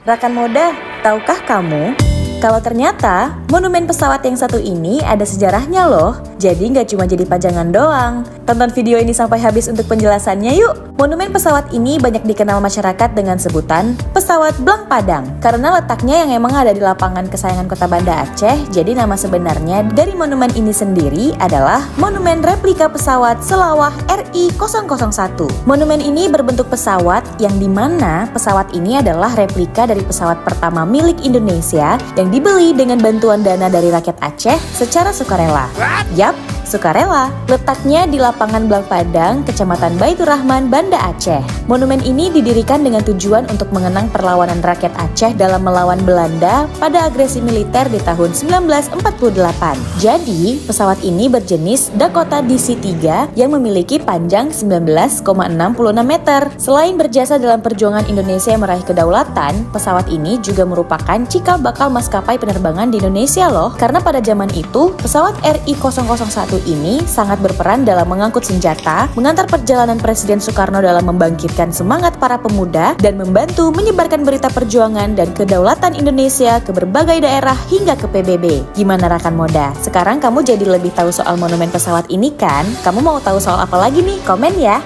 Rakan Moda, tahukah kamu? Kalau ternyata monumen pesawat yang satu ini ada sejarahnya loh. Jadi nggak cuma jadi pajangan doang. Tonton video ini sampai habis untuk penjelasannya yuk. Monumen pesawat ini banyak dikenal masyarakat dengan sebutan pesawat Blang Padang. Karena letaknya yang emang ada di lapangan kesayangan kota Banda Aceh, jadi nama sebenarnya dari monumen ini sendiri adalah Monumen Replika Pesawat Selawah RI-001. Monumen ini berbentuk pesawat yang dimana pesawat ini adalah replika dari pesawat pertama milik Indonesia yang dibeli dengan bantuan dana dari rakyat Aceh secara sukarela. Yap, sukarela. Letaknya di lapangan Blang Padang, Kecamatan Baitur Rahman, Banda Aceh. Monumen ini didirikan dengan tujuan untuk mengenang perlawanan rakyat Aceh dalam melawan Belanda pada agresi militer di tahun 1948. Jadi, pesawat ini berjenis Dakota DC-3 yang memiliki panjang 19,66 meter. Selain berjasa dalam perjuangan Indonesia meraih kedaulatan, pesawat ini juga merupakan cikal bakal maskapai penerbangan di Indonesia loh. Karena pada zaman itu, pesawat RI-001 ini sangat berperan dalam mengangkut senjata, mengantar perjalanan Presiden Soekarno dalam membangkitkan semangat para pemuda, dan membantu menyebarkan berita perjuangan dan kedaulatan Indonesia ke berbagai daerah hingga ke PBB. Gimana Rakan Moda? Sekarang kamu jadi lebih tahu soal monumen pesawat ini kan? Kamu mau tahu soal apa lagi nih? Komen ya!